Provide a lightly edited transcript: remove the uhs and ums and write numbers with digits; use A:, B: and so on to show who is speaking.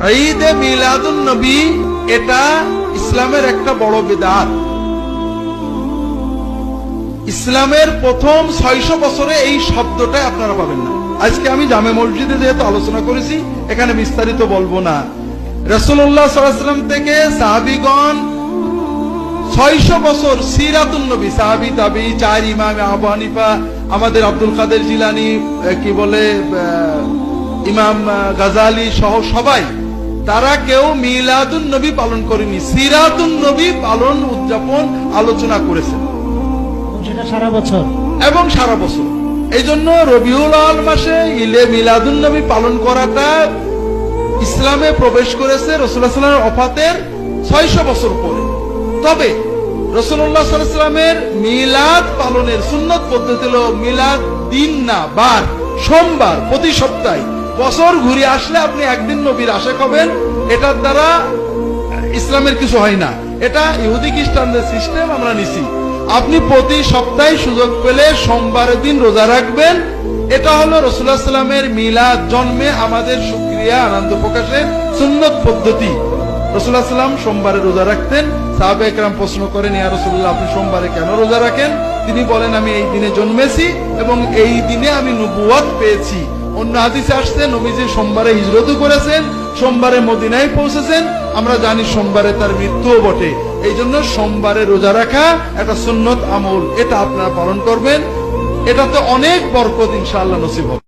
A: ঈদে মিলাদুন নবী এটা ইসলামের একটা বড় বিদআত। ইসলামের প্রথম 600 বছরে এই শব্দটা আপনারা পাবেন না। আজকে আমি জামে মসজিদে যেহেতু আলোচনা করেছি, এখানে বিস্তারিত বলবো না। রাসূলুল্লাহ সাল্লাল্লাহু আলাইহি ওয়াসাল্লাম থেকে সাহাবীগণ 600 বছর সিরাতুন নবী, সাহাবী তাবী, 4 ইমাম আবু হানিফা, আমাদের আব্দুল কাদের জিলানী, কি বলে ইমাম গাজালি সহ সবাই, তারা কেউ মিলাদুন নবী পালন করেনি, সিরাতুন নবী পালন উদযাপন আলোচনা করেছেন
B: সেটা সারা বছর
A: এবং সারা বছর। এই জন্য রবিউল আউয়াল মাসে ঈদে মিলাদুন নবী পালন করাটা ইসলামে প্রবেশ করেছে রাসূলুল্লাহ সাল্লাল্লাহু আলাইহি ওয়াসাল্লামের ওফাতের 600 বছর পরে। তবে রাসূলুল্লাহ সাল্লাল্লাহু আলাইহি ওয়াসাল্লামের মিলাদ পালনের সুন্নত পদ্ধতি হলো মিলাদ দিন না বার, সোমবার প্রতি সপ্তাহে। বছর ঘুরে আসলে আপনি একদিন নবীর আশিক হবেন, এটার দ্বারা ইসলামের কিছু হয় না। এটা ইহুদি খ্রিস্টানদের সিস্টেম, আমরা নিছি। আপনি প্রতি সপ্তাহে সুযোগ পেলে সোমবারের দিন রোজা রাখবেন। এটা হলো রাসূলুল্লাহ সাল্লাল্লাহু আলাইহি ওয়াসাল্লামের মিলাদ, জন্মে আমাদের শুকরিয়া আনন্দ প্রকাশের সুন্নত পদ্ধতি। রাসূলুল্লাহ সাল্লাল্লাহু আলাইহি ওয়াসাল্লাম সোমবারে রোজা রাখতেন। সাহাবায়ে কেরাম প্রশ্ন করেন, ইয়া রাসূলুল্লাহ, আপনি সোমবারে কেন রোজা রাখেন? তিনি বলেন, আমি এই দিনে জন্মেছি এবং এই দিনে আমি নবুয়ত পেয়েছি। অন্য হাদিসে আসছে নবীজি সোমবারে হিজরতও করেছেন, সোমবারে মদিনায় পৌঁছেছেন। আমরা জানি সোমবারে তার মৃত্যুও বটে। এই জন্য সোমবারে রোজা রাখা একটা সুন্নত আমল, এটা আপনারা পালন করবেন। এটাতে অনেক বরকত ইনশাআল্লাহ নসিব হবে।